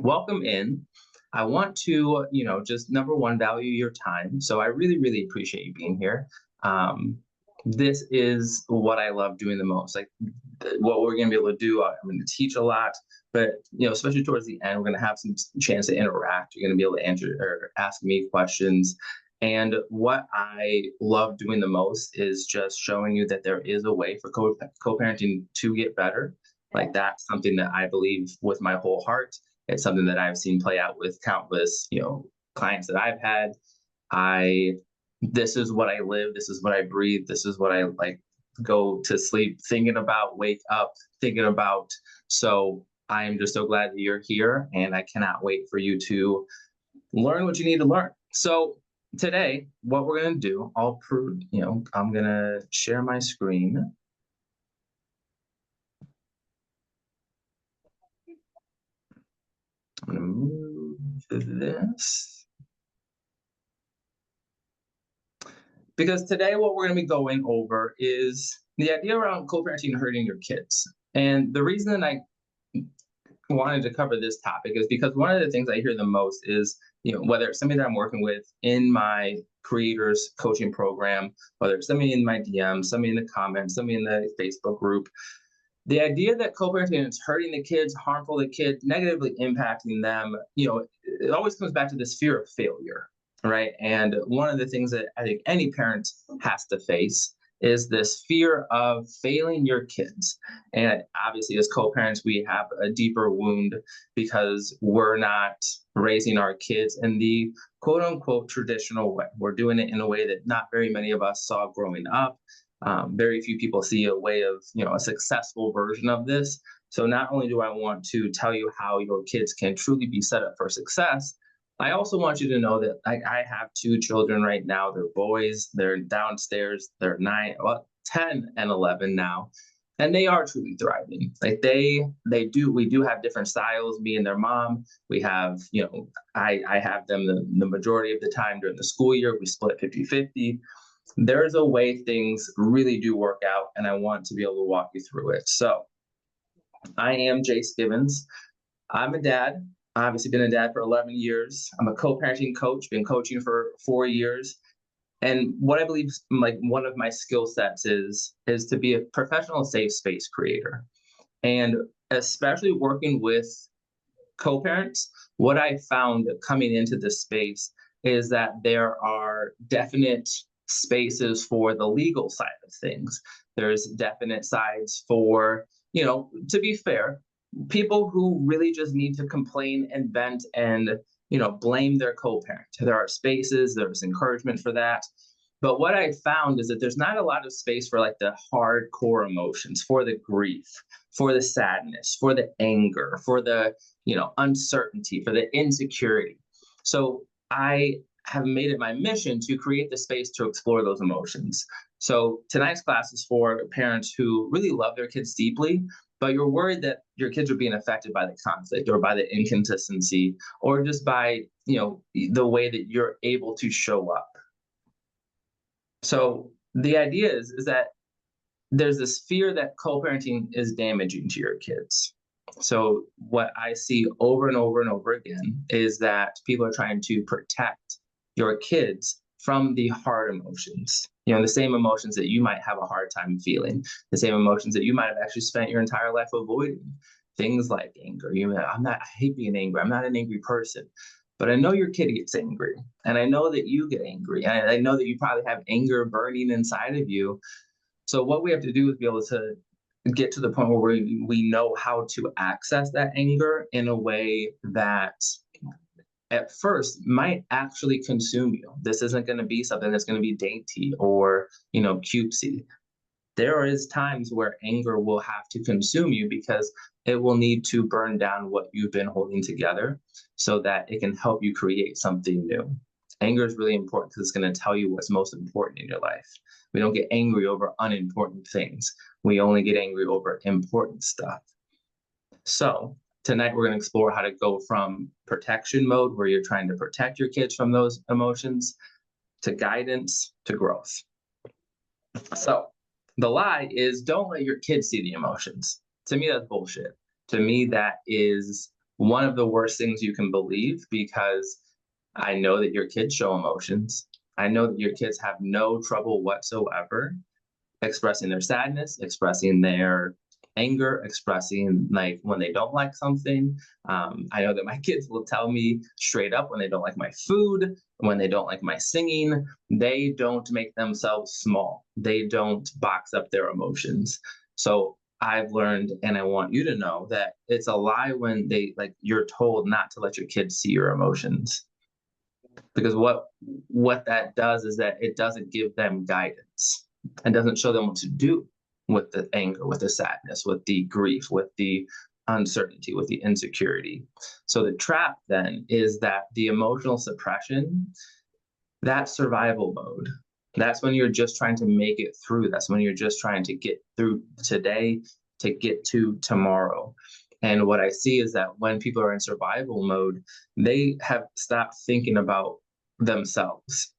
welcome in. I want to, just number one, value your time. So I really, really appreciate you being here. Um, this is what I love doing the most. Like what we're going to be able to do, I'm going to teach a lot, but especially towards the end, we're going to have some chance to interact. You're going to be able to answer or ask me questions. And what I love doing the most is just showing you that there is a way for co-parenting to get better. Like that's something that I believe with my whole heart. It's something that I've seen play out with countless, clients that I've had. I This is what I live, this is what I breathe, this is what I like go to sleep thinking about, wake up thinking about. So I am just so glad that you're here and I cannot wait for you to learn what you need to learn. So today, what we're going to do, I'm going to share my screen. I'm going to move this. Because today, what we're going to be going over is the idea around co-parenting and hurting your kids. And the reason that I wanted to cover this topic is because one of the things I hear the most is, whether it's somebody that I'm working with in my creators coaching program, whether it's somebody in my DM, somebody in the comments, somebody in the Facebook group, the idea that co-parenting is hurting the kids, harmful to the kids, negatively impacting them, it always comes back to this fear of failure, right? And one of the things that I think any parent has to face is this fear of failing your kids. And obviously, as co-parents, we have a deeper wound because we're not raising our kids in the quote unquote traditional way. We're doing it in a way that not very many of us saw growing up. Very few people see a way of, a successful version of this. So not only do I want to tell you how your kids can truly be set up for success, I also want you to know that I have two children right now. They're boys. They're downstairs. They're 10 and 11 now, and they are truly thriving. Like we do have different styles. Me and their mom, we have, I have them the majority of the time during the school year. We split 50-50. There's a way things really do work out, and I want to be able to walk you through it. So I am Jay Skibbens. I'm a dad. I've obviously been a dad for 11 years. I'm a co-parenting coach, been coaching for 4 years. And what I believe like one of my skill sets is to be a professional safe space creator. And especially working with co-parents, what I found coming into this space is that there are definite spaces for the legal side of things. There's definite sides for, to be fair, people who really just need to complain and vent and, blame their co-parent. There are spaces, there's encouragement for that. But what I found is that there's not a lot of space for like the hardcore emotions, for the grief, for the sadness, for the anger, for the, uncertainty, for the insecurity. So I have made it my mission to create the space to explore those emotions. So tonight's class is for parents who really love their kids deeply, but you're worried that your kids are being affected by the conflict or by the inconsistency or just by, the way that you're able to show up. So the idea is that there's this fear that co-parenting is damaging to your kids. So what I see over and over and over again is that people are trying to protect your kids from the hard emotions. The same emotions that you might have a hard time feeling, the same emotions that you might have actually spent your entire life avoiding. Things like anger. I hate being angry. I'm not an angry person. But I know your kid gets angry, and I know that you get angry, and I know that you probably have anger burning inside of you. So what we have to do is be able to get to the point where we know how to access that anger in a way that at first might actually consume you. This isn't going to be something that's going to be dainty or, cutesy. There is times where anger will have to consume you because it will need to burn down what you've been holding together so that it can help you create something new. Anger is really important because it's going to tell you what's most important in your life. We don't get angry over unimportant things. We only get angry over important stuff. So tonight we're going to explore how to go from protection mode, where you're trying to protect your kids from those emotions, to guidance, to growth. So the lie is don't let your kids see the emotions. To me, that's bullshit. To me, that is one of the worst things you can believe, because I know that your kids show emotions. I know that your kids have no trouble whatsoever expressing their sadness, expressing their anger, expressing like when they don't like something. I know that my kids will tell me straight up when they don't like my food, when they don't like my singing. They don't make themselves small. They don't box up their emotions. So I've learned, and I want you to know that it's a lie when you're told not to let your kids see your emotions, because what that does is that it doesn't give them guidance and doesn't show them what to do with the anger, with the sadness, with the grief, with the uncertainty, with the insecurity. So the trap then is that the emotional suppression, that's survival mode. That's when you're just trying to make it through. That's when you're just trying to get through today to get to tomorrow. And what I see is that when people are in survival mode, they have stopped thinking about themselves.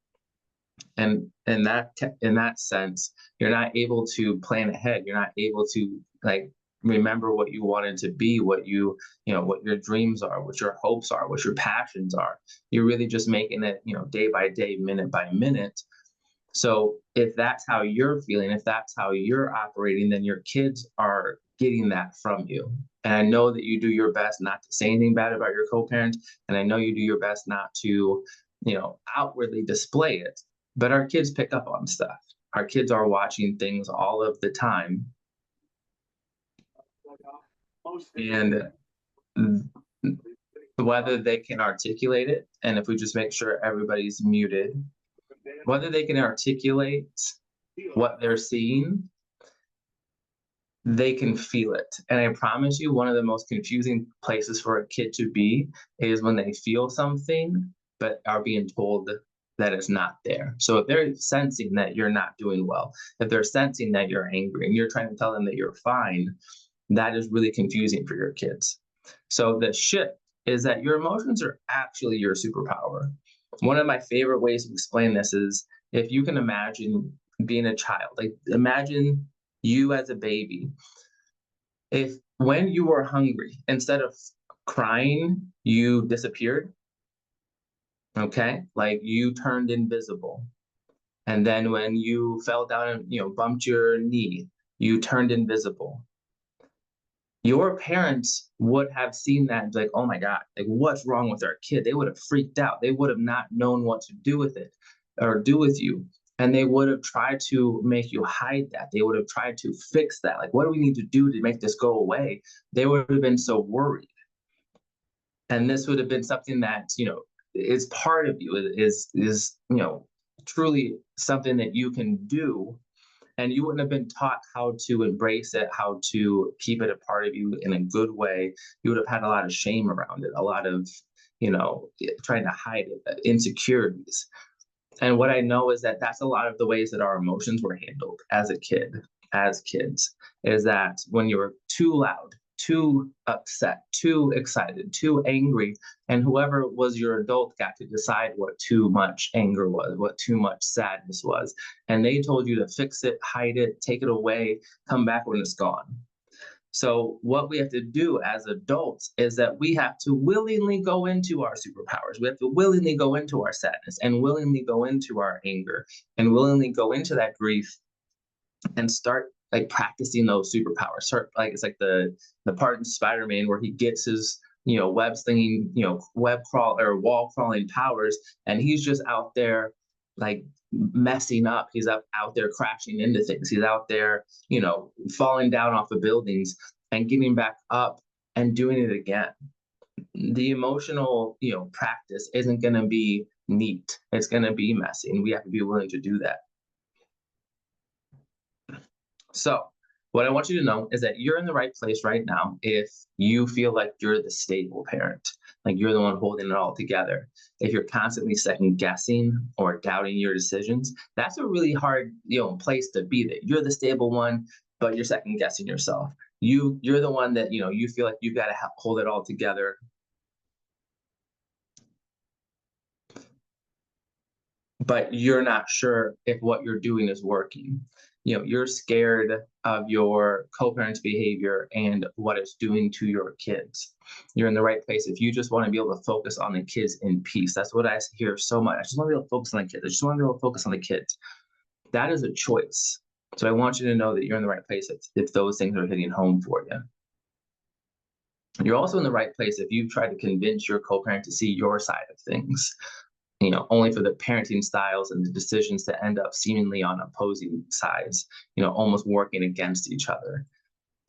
And in that sense, you're not able to plan ahead. You're not able to remember what you wanted to be, what what your dreams are, what your hopes are, what your passions are. You're really just making it, day by day, minute by minute. So if that's how you're feeling, if that's how you're operating, then your kids are getting that from you. And I know that you do your best not to say anything bad about your co-parent, and I know you do your best not to, outwardly display it. But our kids pick up on stuff. Our kids are watching things all of the time. And whether they can articulate it, and if we just make sure everybody's muted, whether they can articulate what they're seeing, they can feel it. And I promise you, one of the most confusing places for a kid to be is when they feel something, but are being told that it's not there. So if they're sensing that you're not doing well, if they're sensing that you're angry and you're trying to tell them that you're fine, that is really confusing for your kids. So the shift is that your emotions are actually your superpower. One of my favorite ways to explain this is if you can imagine being a child, like imagine you as a baby. If when you were hungry, instead of crying, you disappeared, okay? Like you turned invisible. And then when you fell down and, bumped your knee, you turned invisible. Your parents would have seen that and be like, oh my God, like what's wrong with our kid? They would have freaked out. They would have not known what to do with it or do with you. And they would have tried to make you hide that. They would have tried to fix that. Like, what do we need to do to make this go away? They would have been so worried. And this would have been something that, is part of you, is truly something that you can do. And you wouldn't have been taught how to embrace it, how to keep it a part of you in a good way. You would have had a lot of shame around it, a lot of, trying to hide it, insecurities. And what I know is that that's a lot of the ways that our emotions were handled as a kid, as kids, is that when you were too loud, too upset, too excited, too angry, and whoever was your adult got to decide what too much anger was, what too much sadness was. And they told you to fix it, hide it, take it away, come back when it's gone. So what we have to do as adults is that we have to willingly go into our superpowers. We have to willingly go into our sadness and willingly go into our anger and willingly go into that grief and start practicing those superpowers. Start it's like the part in Spider-Man where he gets his web slinging, web crawl or wall crawling powers, and he's just out there messing up. He's out there crashing into things. He's out there, falling down off of buildings and getting back up and doing it again. The emotional, practice isn't going to be neat. It's going to be messy, and we have to be willing to do that. So what I want you to know is that you're in the right place right now if you feel like you're the stable parent, like you're the one holding it all together. If you're constantly second guessing or doubting your decisions, that's a really hard, place to be, that you're the stable one, but you're second guessing yourself. You're the one that, you feel like you've got to hold it all together. But you're not sure if what you're doing is working. you're scared of your co-parent's behavior and what it's doing to your kids. You're in the right place if you just want to be able to focus on the kids in peace. That's what I hear so much. I just want to be able to focus on the kids. I just want to be able to focus on the kids. That is a choice. So I want you to know that you're in the right place if those things are hitting home for you. You're also in the right place if you've tried to convince your co-parent to see your side of things, only for the parenting styles and the decisions to end up seemingly on opposing sides, almost working against each other.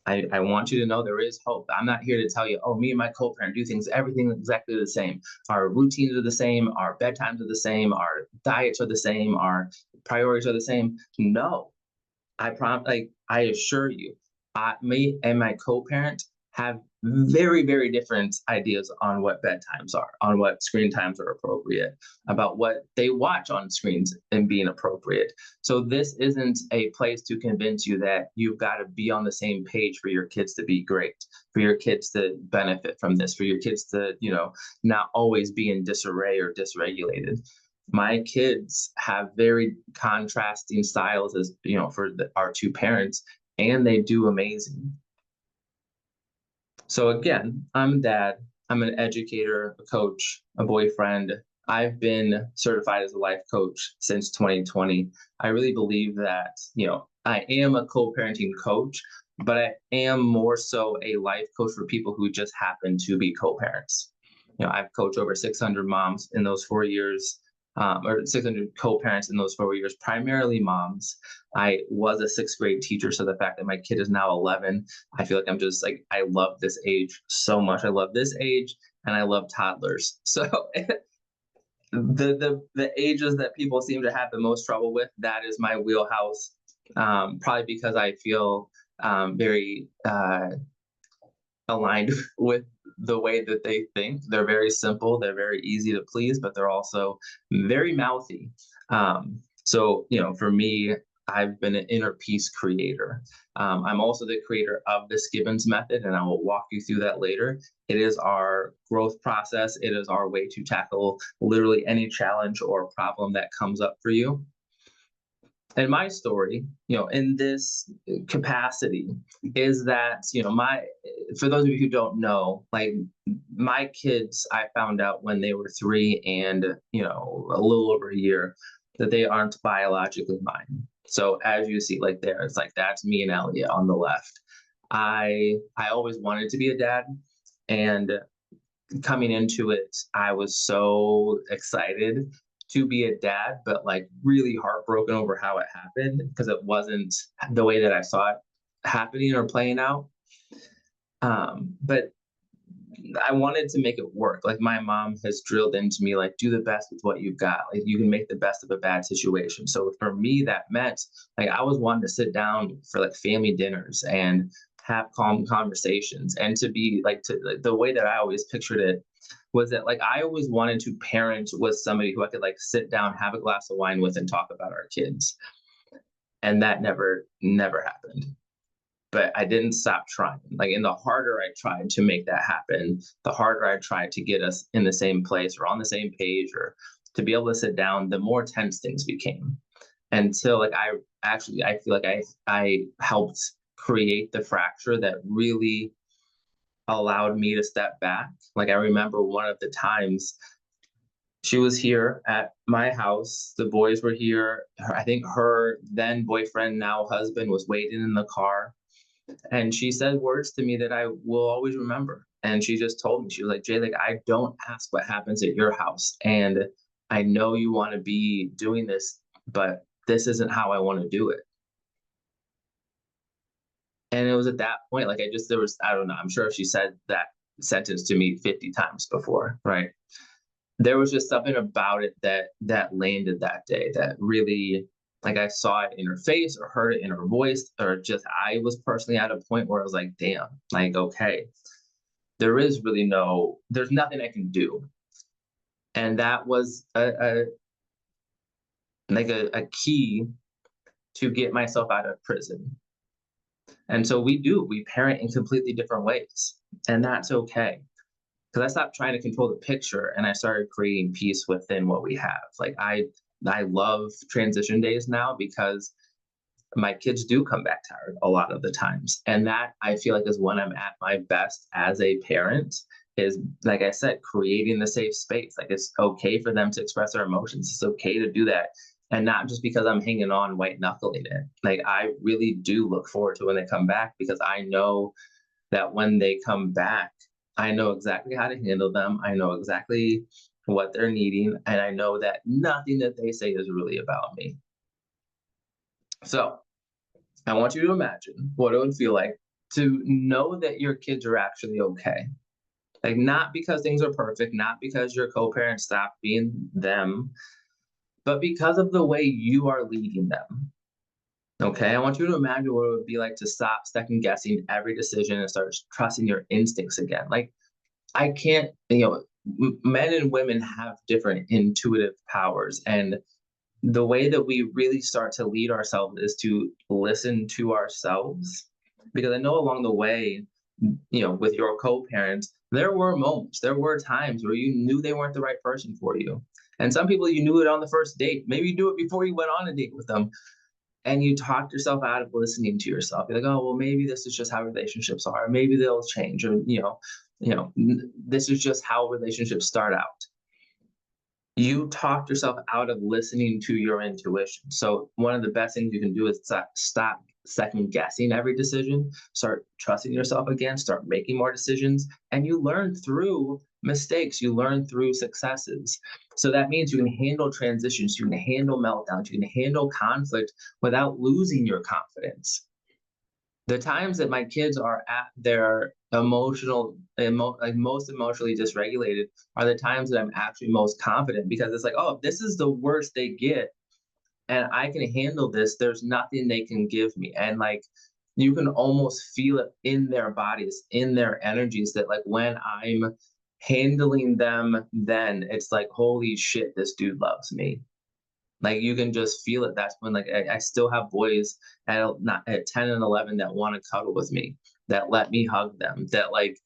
I want you to know there is hope. I'm not here to tell you, oh, me and my co-parent do everything exactly the same. Our routines are the same, our bedtimes are the same, our diets are the same, our priorities are the same. No, I assure you, me and my co-parent have very, very different ideas on what bedtimes are, on what screen times are appropriate, about what they watch on screens and being appropriate. So this isn't a place to convince you that you've got to be on the same page for your kids to be great, for your kids to benefit from this, for your kids to, not always be in disarray or dysregulated. My kids have very contrasting styles as, for our two parents, and they do amazing. So again, I'm a dad, I'm an educator, a coach, a boyfriend. I've been certified as a life coach since 2020. I really believe that, I am a co-parenting coach, but I am more so a life coach for people who just happen to be co-parents. I've coached over 600 moms in those 4 years, or 600 co-parents in those 4 years, primarily moms. I was a sixth grade teacher, so the fact that my kid is now 11, I feel like I'm just like, I love this age so much. I love this age, and I love toddlers. So the ages that people seem to have the most trouble with, that is my wheelhouse. Probably because I feel very aligned with the way that they think. They're very simple, they're very easy to please, but they're also very mouthy. So, for me, I've been an inner peace creator. I'm also the creator of the Skibbens method, and I will walk you through that later. It is our growth process. It is our way to tackle literally any challenge or problem that comes up for you. And my story, in this capacity is that, for those of you who don't know, like my kids, I found out when they were 3 and, a little over a year, that they aren't biologically mine. So as you see, like there, it's like, that's me and Elliot on the left. I always wanted to be a dad, and coming into it, I was so excited to be a dad, but like really heartbroken over how it happened because it wasn't the way that I saw it happening or playing out. But I wanted to make it work. Like my mom has drilled into me, like, do the best with what you've got. Like you can make the best of a bad situation. So for me, that meant like I was wanting to sit down for like family dinners and have calm conversations, and to be like, the way that I always pictured it was that like I always wanted to parent with somebody who I could like sit down, have a glass of wine with, and talk about our kids. And that never happened. But I didn't stop trying. Like, and the harder I tried to make that happen, the harder I tried to get us in the same place or on the same page or to be able to sit down, the more tense things became. Until like I feel like I helped create the fracture that really allowed me to step back. Like I remember one of the times she was here at my house, the boys were here. I think her then boyfriend, now husband, was waiting in the car. And she said words to me that I will always remember. And she just told me, she was like, Jay, like, I don't ask what happens at your house. And I know you want to be doing this, but this isn't how I want to do it. And it was at that point, like, I don't know, I'm sure she said that sentence to me 50 times before, right? There was just something about it that landed that day that really, like I saw it in her face or heard it in her voice, or just I was personally at a point where I was like, damn, like, okay, there's nothing I can do. And that was a key to get myself out of prison. And so we parent in completely different ways, and that's okay. Because I stopped trying to control the picture and I started creating peace within what we have. Like I love transition days now because my kids do come back tired a lot of the times. And that I feel like is when I'm at my best as a parent, is, like I said, creating the safe space. Like, it's okay for them to express their emotions. It's okay to do that. And not just because I'm hanging on white knuckling it. Like, I really do look forward to when they come back, because I know that when they come back, I know exactly how to handle them. I know exactly what they're needing. And I know that nothing that they say is really about me. So I want you to imagine what it would feel like to know that your kids are actually okay. Like, not because things are perfect, not because your co-parents stopped being them, but because of the way you are leading them. Okay, I want you to imagine what it would be like to stop second guessing every decision and start trusting your instincts again. Like, I can't, men and women have different intuitive powers. And the way that we really start to lead ourselves is to listen to ourselves. Because I know along the way, with your co-parents, there were moments, there were times where you knew they weren't the right person for you. And some people, you knew it on the first date. Maybe you knew it before you went on a date with them. And you talked yourself out of listening to yourself. You're like, oh, well, maybe this is just how relationships are. Maybe they'll change. Or, this is just how relationships start out. You talked yourself out of listening to your intuition. So one of the best things you can do is stop second guessing every decision, start trusting yourself again, start making more decisions, and you learn through mistakes, you learn through successes. So that means you can handle transitions, you can handle meltdowns, you can handle conflict without losing your confidence. The times that my kids are at their like most emotionally dysregulated are the times that I'm actually most confident, because it's like, oh, this is the worst they get, and I can handle this. There's nothing they can give me. And like, you can almost feel it in their bodies, in their energies, that like when I'm handling them, then it's like, holy shit, this dude loves me. Like, you can just feel it. That's when, like, I still have boys not at 10 and 11 that want to cuddle with me, that let me hug them, that like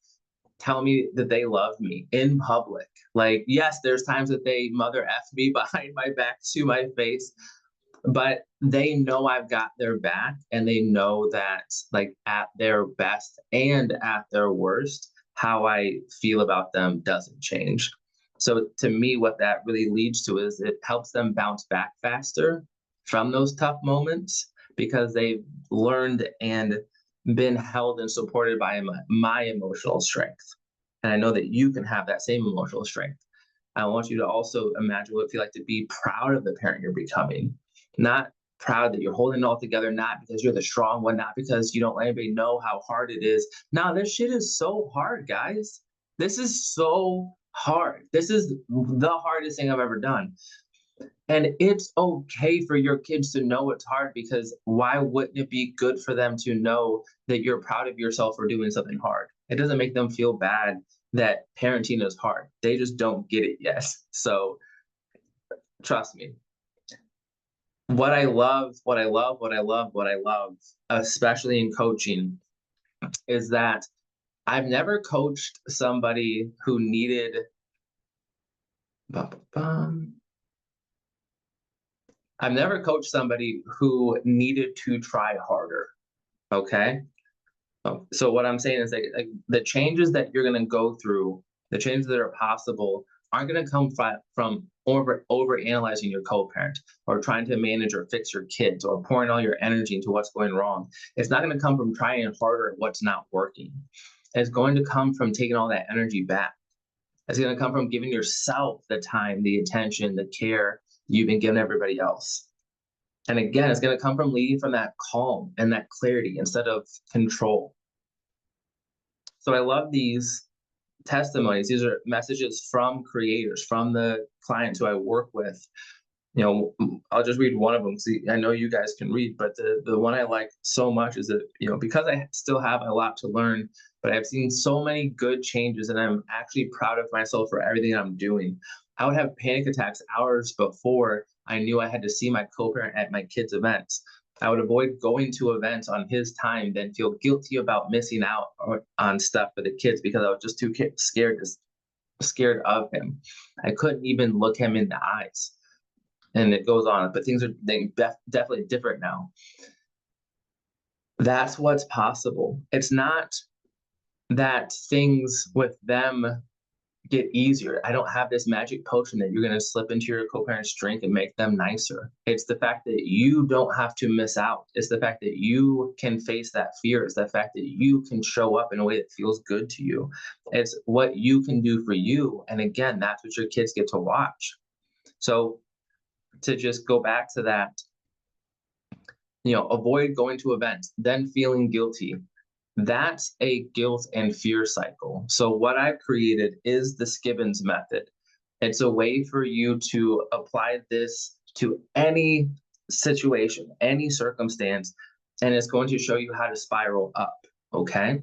tell me that they love me in public. Like, yes, there's times that they mother F me behind my back to my face, but they know I've got their back, and they know that, like, at their best and at their worst, how I feel about them doesn't change. So to me, what that really leads to is it helps them bounce back faster from those tough moments, because they've learned and been held and supported by my emotional strength. And I know that you can have that same emotional strength. I want you to also imagine what it feels like to be proud of the parent you're becoming. Not proud that you're holding it all together, not because you're the strong one, not because you don't let anybody know how hard it is. No, this shit is so hard, guys. This is so hard. This is the hardest thing I've ever done. And it's okay for your kids to know it's hard, because why wouldn't it be good for them to know that you're proud of yourself for doing something hard? It doesn't make them feel bad that parenting is hard. They just don't get it yet. So trust me. What I love, especially in coaching, is that I've never coached somebody who needed bum. I've never coached somebody who needed to try harder. Okay. So what I'm saying is, like the changes that you're going to go through, the changes that are possible, aren't going to come from over analyzing your co-parent, or trying to manage or fix your kids, or pouring all your energy into what's going wrong. It's not going to come from trying harder at what's not working. It's going to come from taking all that energy back. It's going to come from giving yourself the time, the attention, the care you've been giving everybody else. And again, it's going to come from leading from that calm and that clarity instead of control. So I love these testimonies. These are messages from creators, from the clients who I work with. I'll just read one of them. See, I know you guys can read, but the one I like so much is that, because I still have a lot to learn, but I've seen so many good changes, and I'm actually proud of myself for everything I'm doing. I would have panic attacks hours before I knew I had to see my co-parent at my kids' events. I would avoid going to events on his time, then feel guilty about missing out on stuff for the kids, because I was just too scared of him. I couldn't even look him in the eyes. And it goes on, but things are definitely different now. That's what's possible. It's not that things with them get easier. I don't have this magic potion that you're going to slip into your co-parent's drink and make them nicer. It's the fact that you don't have to miss out. It's the fact that you can face that fear. It's the fact that you can show up in a way that feels good to you. It's what you can do for you. And again, that's what your kids get to watch. So to just go back to that, avoid going to events, then feeling guilty. That's a guilt and fear cycle. So what I've created is the Skibbens method. It's a way for you to apply this to any situation, any circumstance, and it's going to show you how to spiral up. Okay.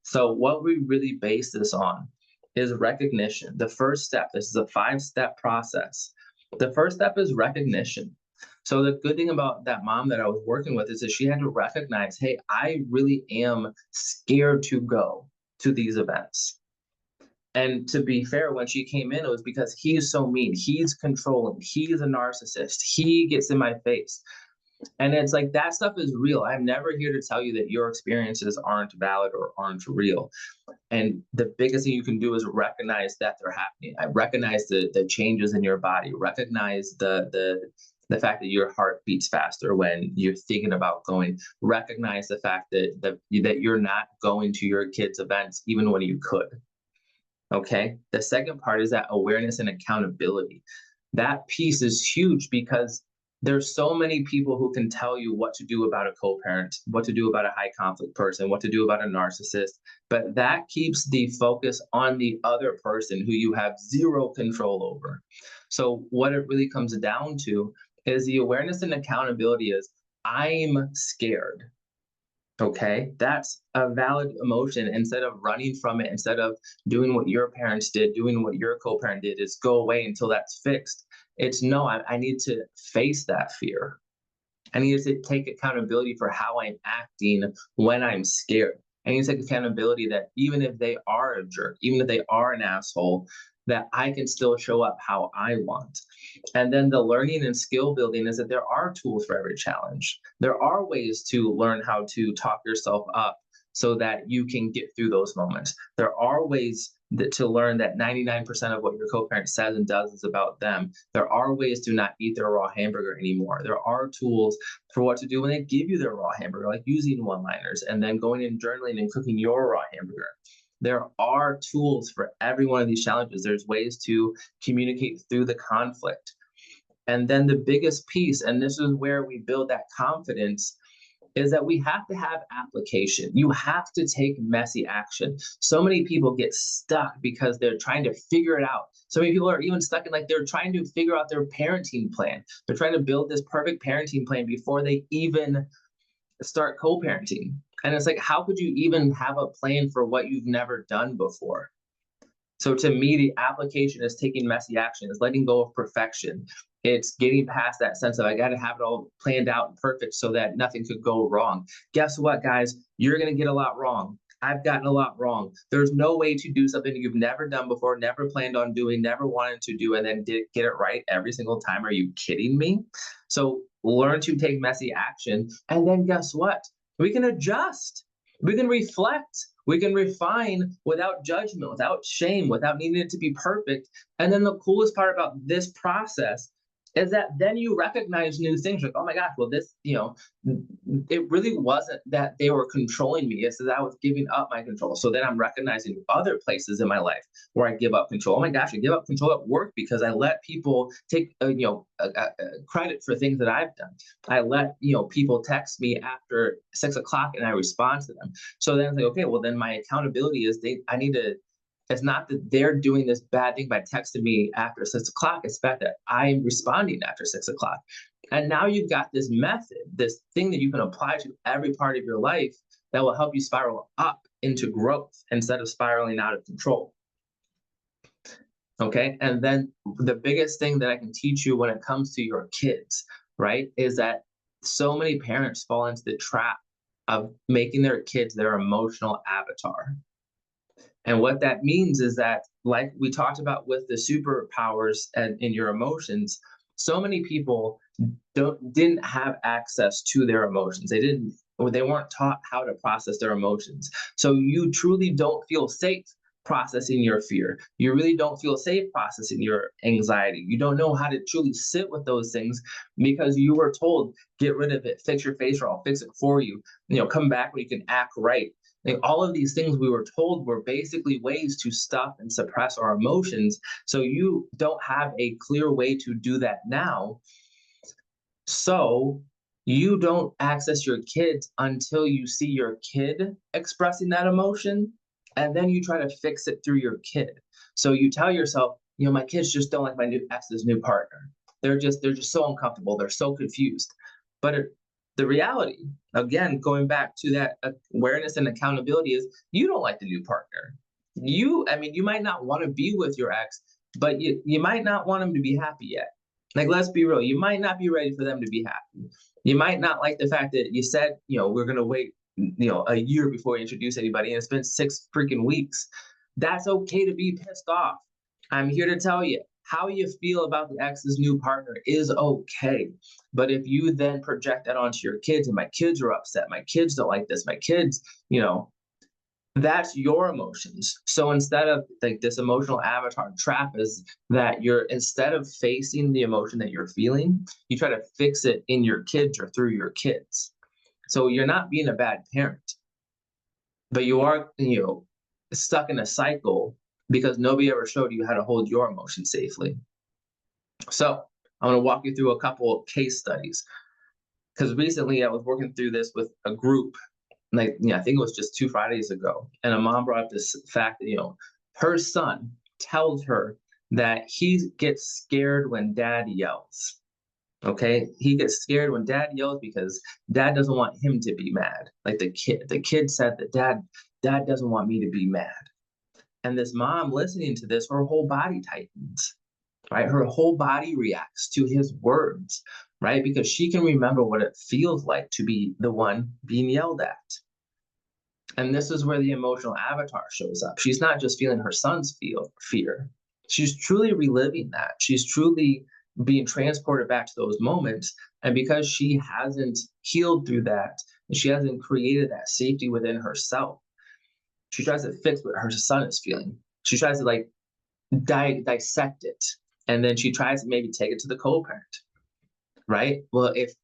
So what we really base this on is recognition. The first step, this is a 5-step process. The first step is recognition. So the good thing about that mom that I was working with is that she had to recognize, hey, I really am scared to go to these events. And to be fair, when she came in, it was because he's so mean. He's controlling. He's a narcissist. He gets in my face. And it's like that stuff is real. I'm never here to tell you that your experiences aren't valid or aren't real. And the biggest thing you can do is recognize that they're happening. I recognize the changes in your body, recognize the fact that your heart beats faster when you're thinking about going, recognize the fact that you're not going to your kids' events even when you could. Okay. The second part is that awareness and accountability. That piece is huge because there's so many people who can tell you what to do about a co-parent, what to do about a high conflict person, what to do about a narcissist, but that keeps the focus on the other person who you have zero control over. So what it really comes down to is the awareness and accountability is I'm scared. Okay, that's a valid emotion. Instead of running from it, instead of doing what your parents did, doing what your co-parent did, is go away until that's fixed. It's no, I need to face that fear. I need to take accountability for how I'm acting when I'm scared. I need to take accountability that even if they are a jerk, even if they are an asshole, that I can still show up how I want. And then the learning and skill building is that there are tools for every challenge. There are ways to learn how to talk yourself up so that you can get through those moments. There are ways to learn that 99% of what your co-parent says and does is about them. There are ways to not eat their raw hamburger anymore. There are tools for what to do when they give you their raw hamburger, like using one-liners and then going and journaling and cooking your raw hamburger. There are tools for every one of these challenges. There's ways to communicate through the conflict. And then the biggest piece, and this is where we build that confidence, is that we have to have application. You have to take messy action. So many people get stuck because they're trying to figure it out. So many people are even stuck in like they're trying to figure out their parenting plan. They're trying to build this perfect parenting plan before they even start co-parenting. And it's like, how could you even have a plan for what you've never done before? So to me, the application is taking messy action, is letting go of perfection. It's getting past that sense of I got to have it all planned out and perfect so that nothing could go wrong. Guess what, guys? You're going to get a lot wrong. I've gotten a lot wrong. There's no way to do something you've never done before, never planned on doing, never wanted to do, and then get it right every single time. Are you kidding me? So learn to take messy action. And then guess what? We can adjust. We can reflect. We can refine without judgment, without shame, without needing it to be perfect. And then the coolest part about this process is that then you recognize new things like, oh my gosh, well, this, it really wasn't that they were controlling me. It's that I was giving up my control. So then I'm recognizing other places in my life where I give up control. Oh my gosh, I give up control at work because I let people take, credit for things that I've done. I let, people text me after 6 o'clock and I respond to them. So then it's like, okay, well then my accountability is it's not that they're doing this bad thing by texting me after 6 o'clock. It's the fact that I'm responding after 6 o'clock. And now you've got this method, this thing that you can apply to every part of your life that will help you spiral up into growth instead of spiraling out of control. Okay. And then the biggest thing that I can teach you when it comes to your kids, right, is that so many parents fall into the trap of making their kids their emotional avatar. And what that means is that, like we talked about with the superpowers and in your emotions, so many people didn't have access to their emotions. They didn't or they weren't taught how to process their emotions. So you truly don't feel safe processing your fear. You really don't feel safe processing your anxiety. You don't know how to truly sit with those things because you were told, get rid of it, fix your face, or I'll fix it for you. Come back when you can act right. Like, all of these things we were told were basically ways to stuff and suppress our emotions. So you don't have a clear way to do that now. So you don't access your kids until you see your kid expressing that emotion, and then you try to fix it through your kid. So you tell yourself, my kids just don't like my new ex's new partner. They're just so uncomfortable. They're so confused. But the reality, again, going back to that awareness and accountability, is you don't like the new partner. You might not want to be with your ex, but you might not want them to be happy yet. Like, let's be real, you might not be ready for them to be happy. You might not like the fact that you said, we're going to wait, a year before we introduce anybody, and it's been 6 freaking weeks. That's okay to be pissed off. I'm here to tell you, how you feel about the ex's new partner is okay. But if you then project that onto your kids, and my kids are upset, my kids don't like this, my kids, that's your emotions. So instead of, like, this emotional avatar trap is that instead of facing the emotion that you're feeling, you try to fix it in your kids or through your kids. So you're not being a bad parent, but you are, stuck in a cycle because nobody ever showed you how to hold your emotions safely. So I'm going to walk you through a couple of case studies, because recently I was working through this with a group. Like, I think it was just 2 Fridays ago, and a mom brought up this fact that, her son tells her that he gets scared when dad yells. Okay? He gets scared when dad yells because dad doesn't want him to be mad. Like, the kid said that dad doesn't want me to be mad. And this mom, listening to this, her whole body tightens, right? Her whole body reacts to his words, right? Because she can remember what it feels like to be the one being yelled at. And this is where the emotional avatar shows up. She's not just feeling her son's fear. She's truly reliving that. She's truly being transported back to those moments. And because she hasn't healed through that, and she hasn't created that safety within herself, she tries to fix what her son is feeling. She tries to, like, dissect it. And then she tries to maybe take it to the co-parent, right? Well, if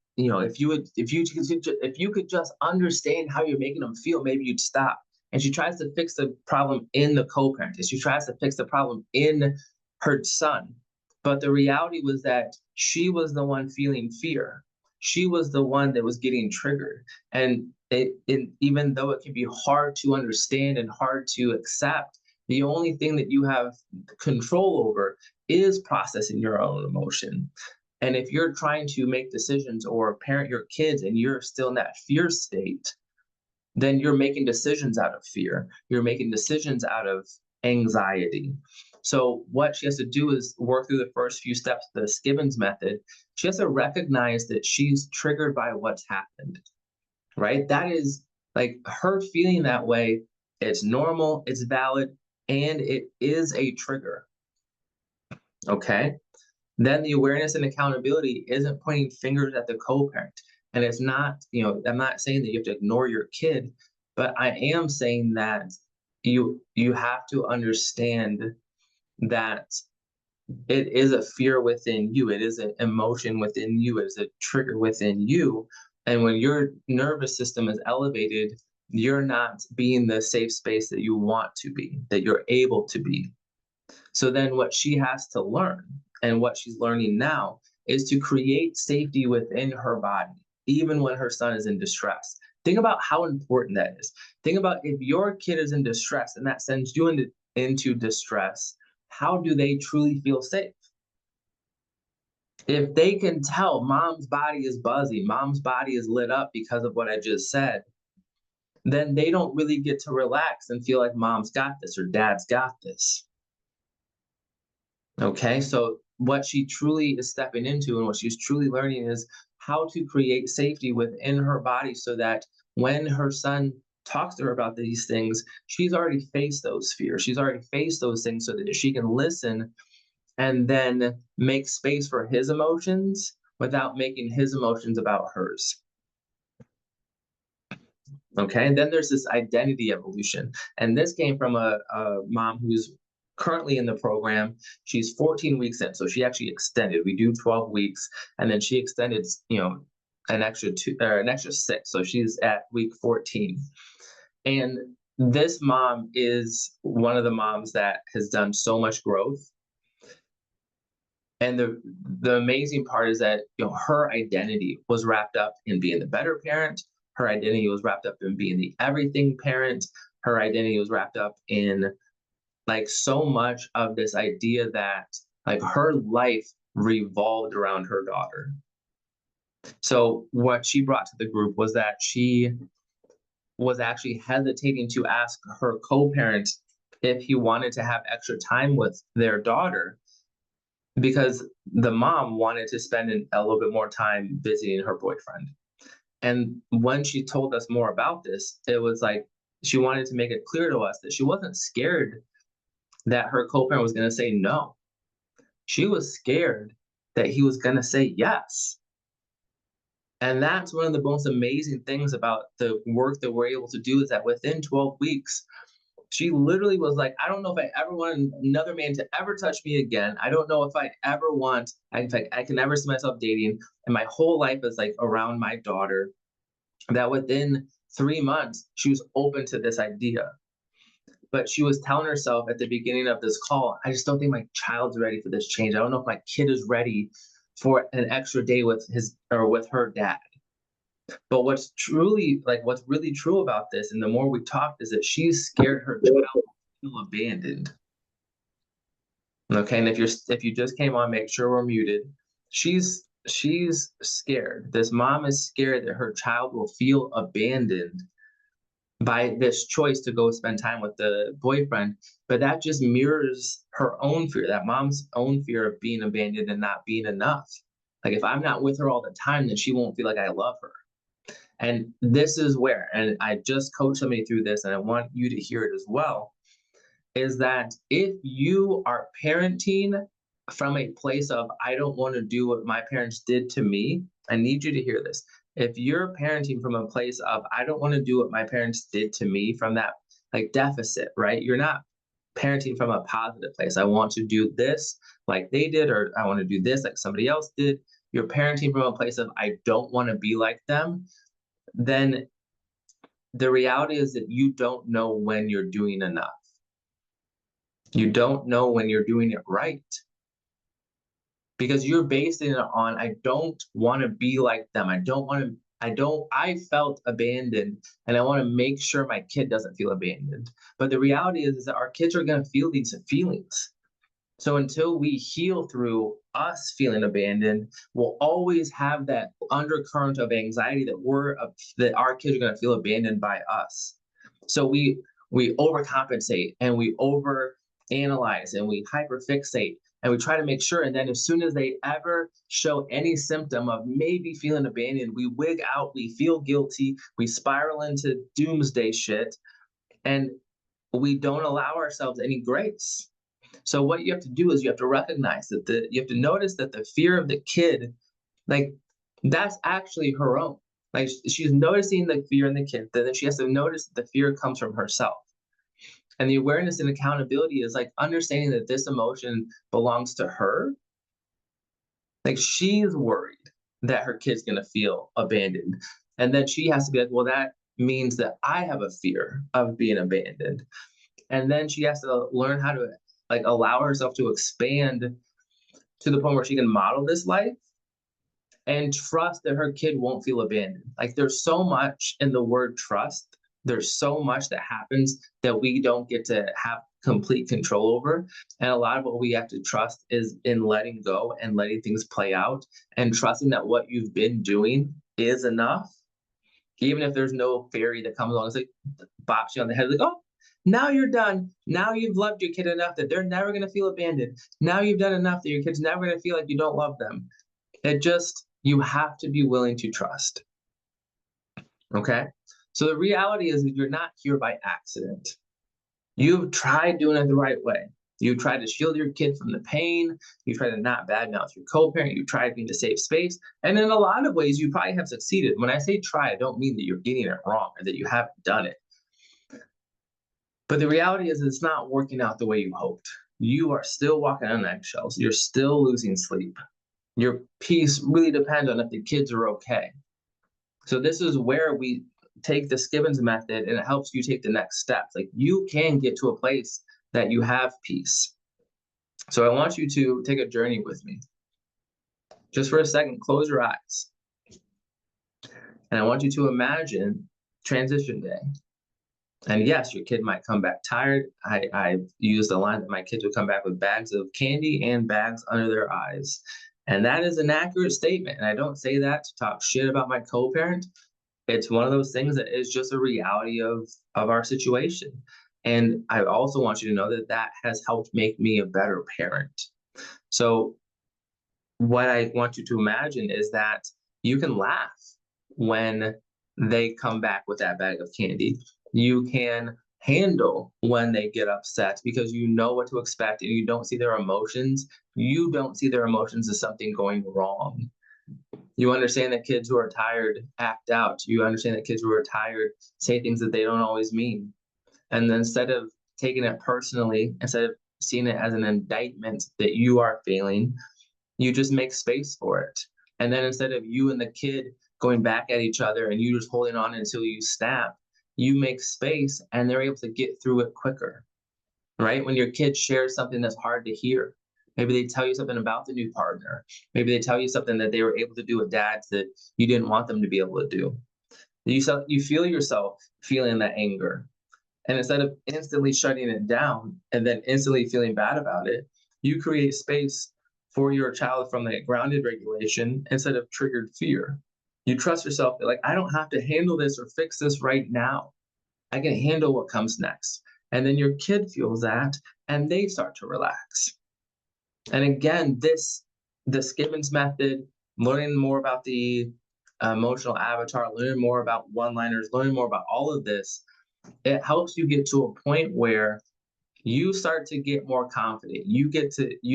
you could just understand how you're making them feel, maybe you'd stop. And she tries to fix the problem in the co-parent. She tries to fix the problem in her son. But the reality was that she was the one feeling fear. She was the one that was getting triggered. And even though it can be hard to understand and hard to accept, the only thing that you have control over is processing your own emotion. And if you're trying to make decisions or parent your kids and you're still in that fear state, then you're making decisions out of fear. You're making decisions out of anxiety. So what she has to do is work through the first few steps, the Skibbens method. She has to recognize that she's triggered by what's happened, right? That is, like, her feeling that way. It's normal, it's valid, and it is a trigger. Okay? Then the awareness and accountability isn't pointing fingers at the co-parent. And it's not, I'm not saying that you have to ignore your kid, but I am saying that you have to understand that it is a fear within you. It is an emotion within you. It is a trigger within you. And when your nervous system is elevated, you're not being the safe space that you want to be, that you're able to be. So then what she has to learn, and what she's learning now, is to create safety within her body, even when her son is in distress. Think about how important that is. Think about, if your kid is in distress and that sends you into distress, how do they truly feel safe? If they can tell mom's body is buzzing, mom's body is lit up because of what I just said, then they don't really get to relax and feel like mom's got this or dad's got this. Okay, so what she truly is stepping into and what she's truly learning is how to create safety within her body, so that when her son talks to her about these things, she's already faced those fears. She's already faced those things, so that she can listen and then make space for his emotions without making his emotions about hers. Okay. And then there's this identity evolution. And this came from a mom who's currently in the program. She's 14 weeks in. So she actually extended. We do 12 weeks, and then she extended, an extra two or an extra six. So she's at week 14. And this mom is one of the moms that has done so much growth. And the amazing part is that her identity was wrapped up in being the better parent. Her identity was wrapped up in being the everything parent. Her identity was wrapped up in like so much of this idea that like her life revolved around her daughter. So what she brought to the group was that she was actually hesitating to ask her co-parent if he wanted to have extra time with their daughter because the mom wanted to spend a little bit more time visiting her boyfriend. And when she told us more about this, it was like she wanted to make it clear to us that she wasn't scared that her co-parent was going to say no. She was scared that he was going to say yes. And that's one of the most amazing things about the work that we're able to do is that within 12 weeks, she literally was like, I don't know if I ever want another man to ever touch me again. I don't know if I ever want, in fact, I can never see myself dating. And my whole life is like around my daughter. That within 3 months, she was open to this idea. But she was telling herself at the beginning of this call, I just don't think my child's ready for this change. I don't know if my kid is ready for an extra day with his or with her dad. But what's really true about this, and the more we talked, is that she's scared her child will feel abandoned. Okay, and if you just came on, make sure we're muted. She's scared. This mom is scared that her child will feel abandoned by this choice to go spend time with the boyfriend. But that just mirrors her own fear, that mom's own fear of being abandoned and not being enough. Like if I'm not with her all the time, then she won't feel like I love her. And this is where, and I just coached somebody through this, and I want you to hear it as well, is that if you are parenting from a place of, I don't want to do what my parents did to me, I need you to hear this. If you're parenting from a place of, I don't want to do what my parents did to me, from that like deficit, right? You're not parenting from a positive place. I want to do this like they did, or I want to do this like somebody else did. You're parenting from a place of, I don't want to be like them. Then the reality is that you don't know when you're doing enough. You don't know when you're doing it right because you're basing it on, I don't want to be like them. I felt abandoned and I want to make sure my kid doesn't feel abandoned. But the reality is that our kids are going to feel these feelings. So until we heal through us feeling abandoned, we'll always have that undercurrent of anxiety that our kids are going to feel abandoned by us. So we overcompensate and we overanalyze and we hyperfixate and we try to make sure. And then as soon as they ever show any symptom of maybe feeling abandoned, we wig out, we feel guilty, we spiral into doomsday shit, and we don't allow ourselves any grace. So what you have to do is you have to recognize that you have to notice that the fear of the kid, like that's actually her own. Like she's noticing the fear in the kid, then she has to notice that the fear comes from herself. And the awareness and accountability is like understanding that this emotion belongs to her. Like she's worried that her kid's gonna feel abandoned. And then she has to be like, well, that means that I have a fear of being abandoned. And then she has to learn how to like allow herself to expand to the point where she can model this life and trust that her kid won't feel abandoned. Like there's so much in the word trust. There's so much that happens that we don't get to have complete control over. And a lot of what we have to trust is in letting go and letting things play out and trusting that what you've been doing is enough. Even if there's no fairy that comes along and like bops you on the head, like, oh, now you're done. Now you've loved your kid enough that they're never going to feel abandoned. Now you've done enough that your kid's never going to feel like you don't love them. You have to be willing to trust. Okay? So the reality is that you're not here by accident. You've tried doing it the right way. You try to shield your kid from the pain. You try to not badmouth your co-parent. You try to be in a safe space. And in a lot of ways, you probably have succeeded. When I say try, I don't mean that you're getting it wrong or that you haven't done it. But the reality is it's not working out the way you hoped. You are still walking on eggshells. You're still losing sleep. Your peace really depends on if the kids are okay. So this is where we take the Skibbens method, and it helps you take the next steps. Like, you can get to a place that you have peace. So I want you to take a journey with me. Just for a second, close your eyes. And I want you to imagine transition day. And yes, your kid might come back tired. I used the line that my kids would come back with bags of candy and bags under their eyes. And that is an accurate statement. And I don't say that to talk shit about my co-parent. It's one of those things that is just a reality of our situation. And I also want you to know that that has helped make me a better parent. So what I want you to imagine is that you can laugh when they come back with that bag of candy. You can handle when they get upset because you know what to expect and you don't see their emotions. You don't see their emotions as something going wrong. You understand that kids who are tired act out. You understand that kids who are tired say things that they don't always mean. And then instead of taking it personally, instead of seeing it as an indictment that you are failing, you just make space for it. And then instead of you and the kid going back at each other and you just holding on until you snap, you make space and they're able to get through it quicker, right? When your kid shares something that's hard to hear, maybe they tell you something about the new partner. Maybe they tell you something that they were able to do with dads that you didn't want them to be able to do. You feel yourself feeling that anger. And instead of instantly shutting it down and then instantly feeling bad about it, you create space for your child from that grounded regulation instead of triggered fear. You trust yourself that, like, I don't have to handle this or fix this right now. I can handle what comes next. And then your kid feels that and they start to relax. And again, the Skibbens method, learning more about the emotional avatar, learning more about one-liners, learning more about all of this, it helps you get to a point where you start to get more confident. You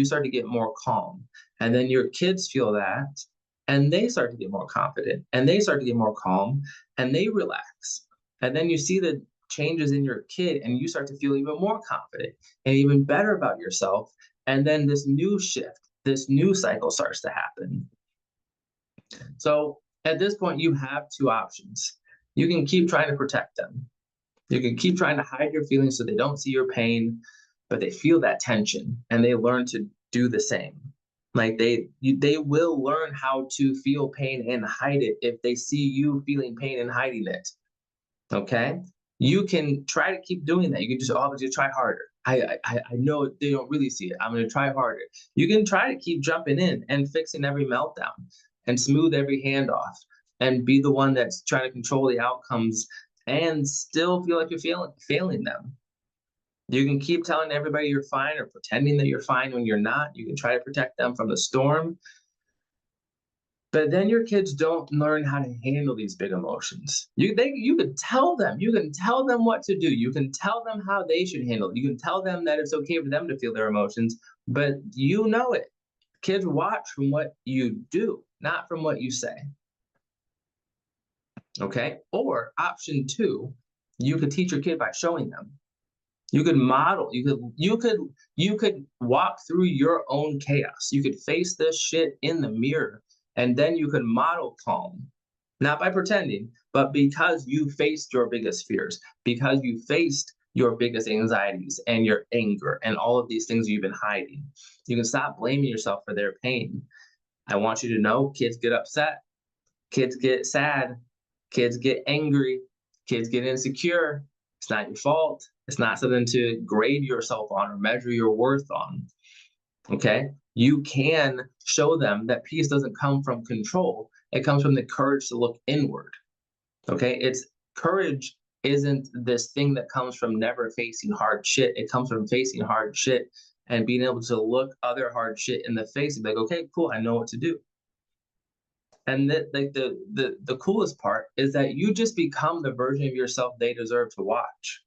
start to get more calm. And then your kids feel that and they start to get more confident and they start to get more calm and they relax. And then you see the changes in your kid and you start to feel even more confident and even better about yourself. And then this new shift, this new cycle starts to happen. So at this point, you have two options. You can keep trying to protect them. You can keep trying to hide your feelings so they don't see your pain, but they feel that tension and they learn to do the same. Like they will learn how to feel pain and hide it if they see you feeling pain and hiding it. Okay? You can try to keep doing that. You can just, oh, just try harder. I know they don't really see it. I'm going to try harder. You can try to keep jumping in and fixing every meltdown and smooth every handoff and be the one that's trying to control the outcomes and still feel like you're failing them. You can keep telling everybody you're fine or pretending that you're fine when you're not. You can try to protect them from the storm. But then your kids don't learn how to handle these big emotions. You can tell them what to do. You can tell them how they should handle it. You can tell them that it's okay for them to feel their emotions, but you know it. Kids watch from what you do, not from what you say. Okay? Or option two, you could teach your kid by showing them. You could model, you could walk through your own chaos. You could face this shit in the mirror and then you could model calm. Not by pretending, but because you faced your biggest fears, because you faced your biggest anxieties and your anger and all of these things you've been hiding. You can stop blaming yourself for their pain. I want you to know kids get upset, kids get sad, kids get angry, kids get insecure. It's not your fault. It's not something to grade yourself on or measure your worth on. Okay? You can show them that peace doesn't come from control. It comes from the courage to look inward. Okay? Courage isn't this thing that comes from never facing hard shit. It comes from facing hard shit and being able to look other hard shit in the face and be like, okay, cool, I know what to do. And the coolest part is that you just become the version of yourself they deserve to watch.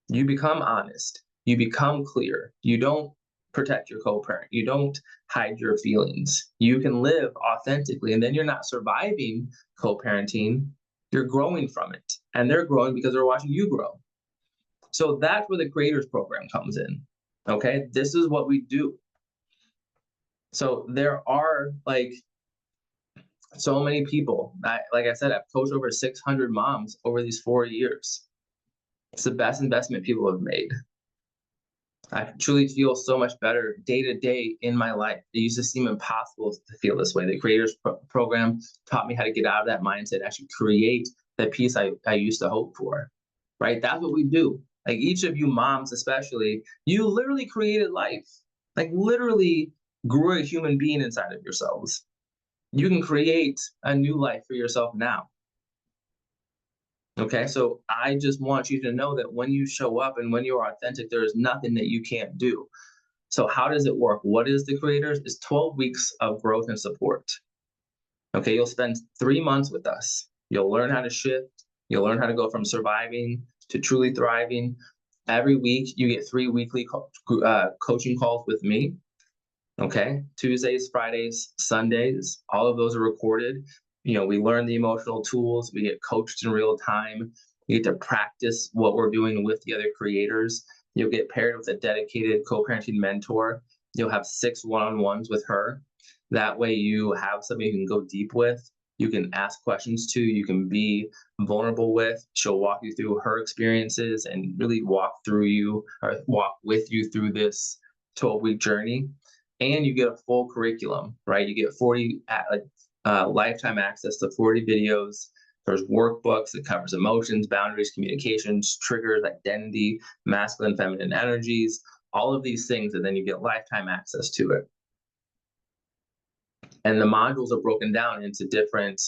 You become honest. You become clear. You don't protect your co-parent. You don't hide your feelings. You can live authentically, and then you're not surviving co-parenting. You're growing from it, and they're growing because they're watching you grow. So that's where the creators program comes in. Okay, this is what we do. So there are like so many people. Like I said, I've coached over 600 moms over these 4 years. It's the best investment people have made. I truly feel so much better day to day in my life. It used to seem impossible to feel this way. The creators program taught me how to get out of that mindset, actually create the peace I used to hope for, right? That's what we do. Like each of you moms, especially, you literally created life, like literally grew a human being inside of yourselves. You can create a new life for yourself now. Okay, so I just want you to know that when you show up and when you are authentic, there is nothing that you can't do. So how does it work? What is the creators? It's 12 weeks of growth and support. Okay, you'll spend 3 months with us. You'll learn how to shift. You'll learn how to go from surviving to truly thriving. Every week, you get 3 weekly coaching calls with me. Okay, Tuesdays, Fridays, Sundays, all of those are recorded. We learn the emotional tools. We get coached in real time. You get to practice what we're doing with the other creators. You'll get paired with a dedicated co-parenting mentor. You'll have 6 one-on-ones with her. That way you have somebody you can go deep with. You can ask questions to, you can be vulnerable with. She'll walk you through her experiences and really walk with you through this 12-week journey. And you get a full curriculum, right? You get 40 lifetime access to 40 videos. There's workbooks that covers emotions, boundaries, communications, triggers, identity, masculine, feminine energies, all of these things, and then you get lifetime access to it. And the modules are broken down into different,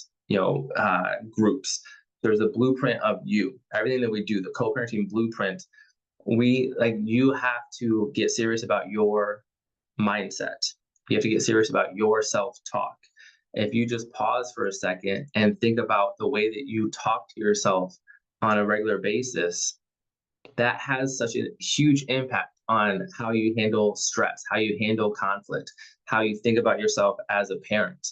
groups. There's a blueprint of you. Everything that we do, the co-parenting blueprint, you have to get serious about your mindset. You have to get serious about your self-talk. If you just pause for a second and think about the way that you talk to yourself on a regular basis, that has such a huge impact on how you handle stress, how you handle conflict, how you think about yourself as a parent.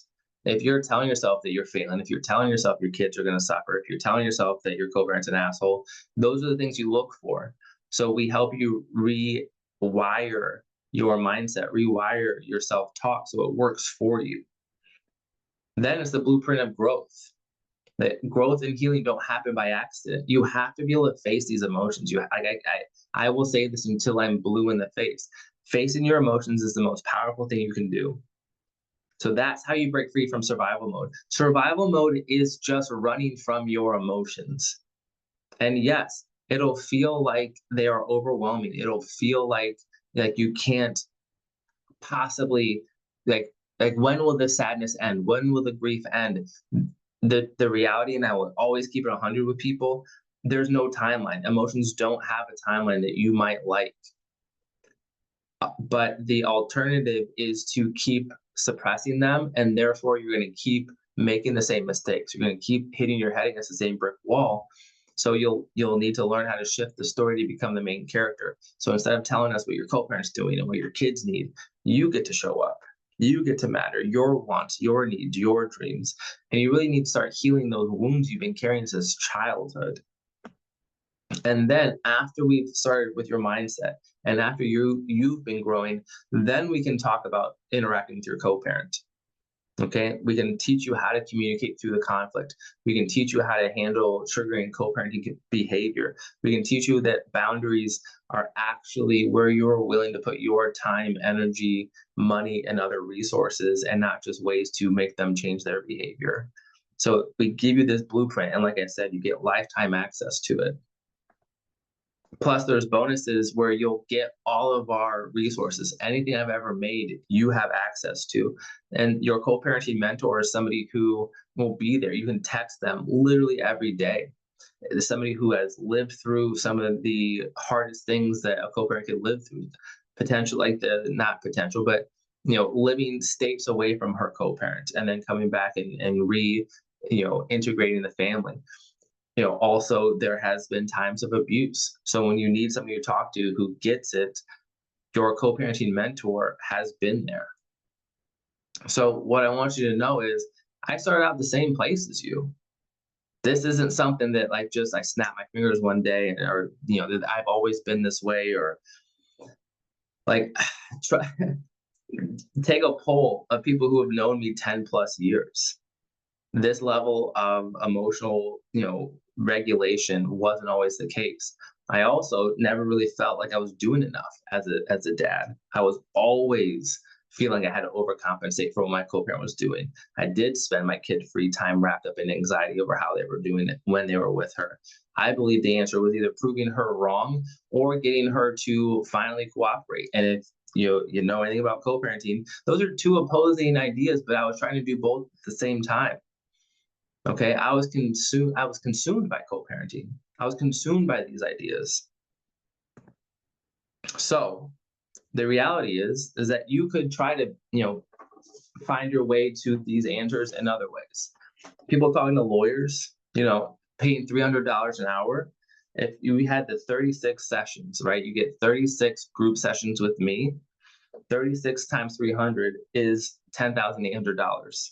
If you're telling yourself that you're failing, if you're telling yourself your kids are going to suffer, if you're telling yourself that your co-parent's an asshole, those are the things you look for. So we help you rewire your mindset, rewire your self-talk so it works for you. Then it's the blueprint of growth. That growth and healing don't happen by accident. You have to be able to face these emotions. I will say this until I'm blue in the face. Facing your emotions is the most powerful thing you can do. So that's how you break free from survival mode. Survival mode is just running from your emotions. And yes, it'll feel like they are overwhelming. It'll feel like you can't possibly like when will the sadness end? When will the grief end? The reality, and I will always keep it 100 with people, there's no timeline. Emotions don't have a timeline that you might like. But the alternative is to keep suppressing them, and therefore you're going to keep making the same mistakes. You're going to keep hitting your head against the same brick wall. So you'll need to learn how to shift the story to become the main character. So instead of telling us what your co-parent's doing and what your kids need, you get to show up. You get to matter, your wants, your needs, your dreams. And you really need to start healing those wounds you've been carrying since childhood. And then after we've started with your mindset and after you've been growing, then we can talk about interacting with your co-parent. Okay, we can teach you how to communicate through the conflict. We can teach you how to handle triggering co-parenting behavior. We can teach you that boundaries are actually where you're willing to put your time, energy, money, and other resources, and not just ways to make them change their behavior. So we give you this blueprint, and like I said, you get lifetime access to it. Plus, there's bonuses where you'll get all of our resources. Anything I've ever made, you have access to. And your co-parenting mentor is somebody who will be there. You can text them literally every day. It's somebody who has lived through some of the hardest things that a co-parent could live through. Not potential, but living states away from her co-parent and then coming back and integrating the family. Also there has been times of abuse. So when you need somebody to talk to who gets it, your co-parenting mentor has been there. So what I want you to know is I started out the same place as you. This isn't something that like just I snap my fingers one day or that I've always been this way or like try take a poll of people who have known me 10 plus years. This level of emotional, regulation wasn't always the case. I also never really felt like I was doing enough as a dad. I was always feeling I had to overcompensate for what my co-parent was doing. I did spend my kid free time wrapped up in anxiety over how they were doing it when they were with her. I believe the answer was either proving her wrong or getting her to finally cooperate. And if you know anything about co-parenting, those are two opposing ideas, but I was trying to do both at the same time. Okay, I was consumed by co-parenting. I was consumed by these ideas. So the reality is that you could try to, find your way to these answers in other ways. People talking to lawyers, paying $300 an hour. If you had the 36 sessions, right? You get 36 group sessions with me. 36 times 300 is $10,800.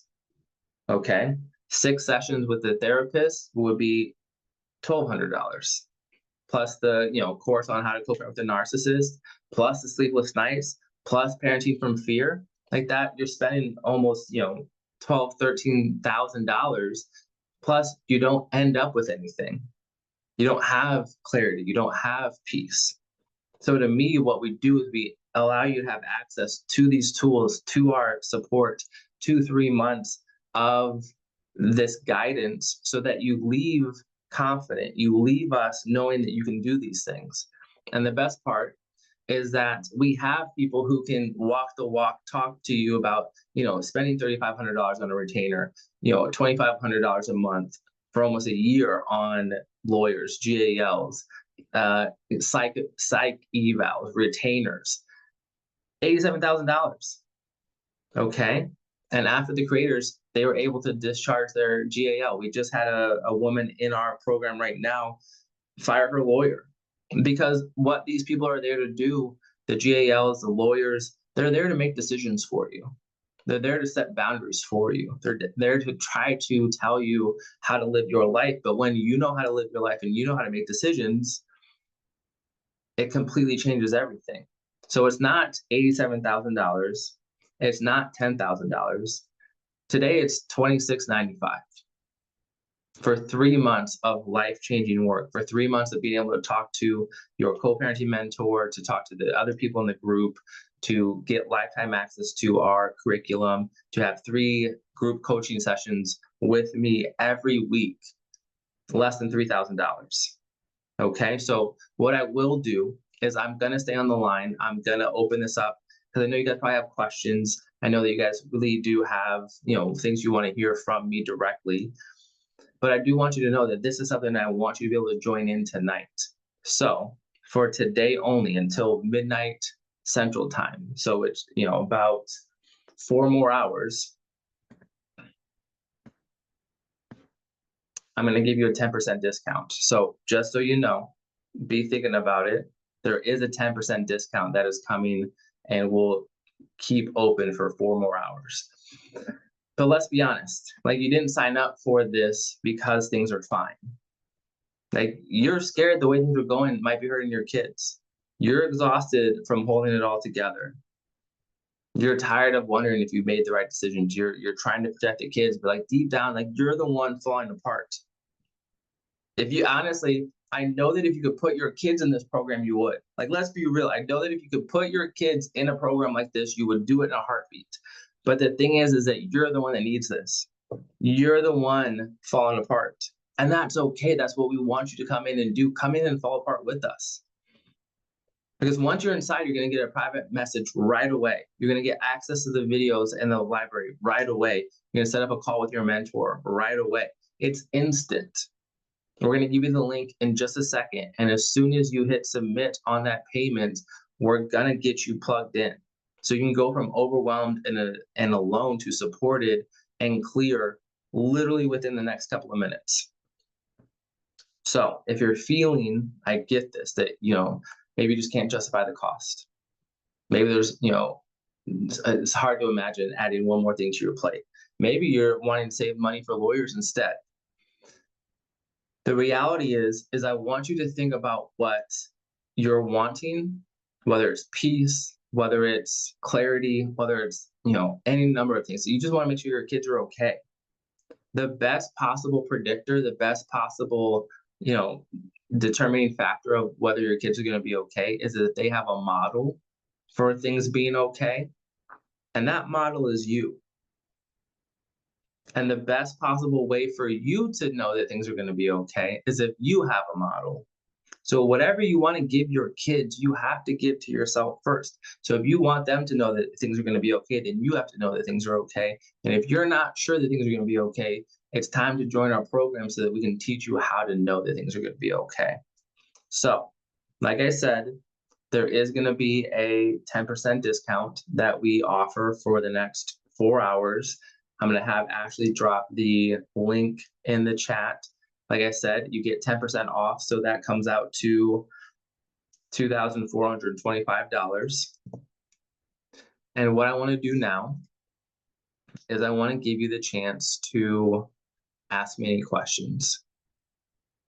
Okay. 6 sessions with the therapist would be $1,200, plus the course on how to cope with the narcissist, plus the sleepless nights, plus parenting from fear. Like that, you're spending almost $13,000. Plus, you don't end up with anything. You don't have clarity. You don't have peace. So to me, what we do is we allow you to have access to these tools, to our support, 2-3 months of this guidance so that you leave confident, you leave us knowing that you can do these things. And the best part is that we have people who can walk the walk, talk to you about, spending $3,500 on a retainer, $2,500 a month for almost a year on lawyers, GALs, psych evals, retainers, $87,000. Okay. And after the creators, they were able to discharge their GAL. We just had a woman in our program right now fire her lawyer because what these people are there to do, the GALs, the lawyers, they're there to make decisions for you. They're there to set boundaries for you. They're there to try to tell you how to live your life. But when you know how to live your life and you know how to make decisions, it completely changes everything. So it's not $87,000. It's not $10,000. Today it's $26.95 for 3 months of life-changing work, for 3 months of being able to talk to your co-parenting mentor, to talk to the other people in the group, to get lifetime access to our curriculum, to have 3 group coaching sessions with me every week, less than $3,000. Okay, so what I will do is I'm gonna stay on the line. I'm gonna open this up because I know you guys probably have questions. I know that you guys really do have, things you want to hear from me directly. But I do want you to know that this is something that I want you to be able to join in tonight. So for today only until midnight Central Time. So it's, about 4 more hours. I'm going to give you a 10% discount. So just so you know, be thinking about it. There is a 10% discount that is coming and will keep open for 4 more hours. But let's be honest, like you didn't sign up for this because things are fine. Like you're scared the way things are going might be hurting your kids. You're exhausted from holding it all together. You're tired of wondering if you made the right decisions. You're trying to protect the kids, but like deep down, like you're the one falling apart. If you honestly, I know that if you could put your kids in this program, you would. Like, let's be real. I know that if you could put your kids in a program like this, you would do it in a heartbeat. But the thing is that you're the one that needs this. You're the one falling apart. And that's okay. That's what we want you to come in and do. Come in and fall apart with us. Because once you're inside, you're going to get a private message right away. You're going to get access to the videos in the library right away. You're going to set up a call with your mentor right away. It's instant. We're going to give you the link in just a second. And as soon as you hit submit on that payment, we're going to get you plugged in. So you can go from overwhelmed and alone to supported and clear literally within the next couple of minutes. So if you're feeling, I get this, that, maybe you just can't justify the cost. Maybe there's, it's hard to imagine adding one more thing to your plate. Maybe you're wanting to save money for lawyers instead. The reality is I want you to think about what you're wanting, whether it's peace, whether it's clarity, whether it's, any number of things. So you just want to make sure your kids are okay. The best possible predictor, the best possible, you know, determining factor of whether your kids are going to be okay is that they have a model for things being okay. And that model is you. And the best possible way for you to know that things are going to be okay is if you have a model. So whatever you want to give your kids, you have to give to yourself first. So if you want them to know that things are going to be okay, then you have to know that things are okay. And if you're not sure that things are going to be okay, it's time to join our program so that we can teach you how to know that things are going to be okay. So, like I said, there is going to be a 10% discount that we offer for the next 4 hours. I'm going to have Ashley drop the link in the chat. Like I said, you get 10% off, so that comes out to $2,425. And what I want to do now is I want to give you the chance to ask me any questions.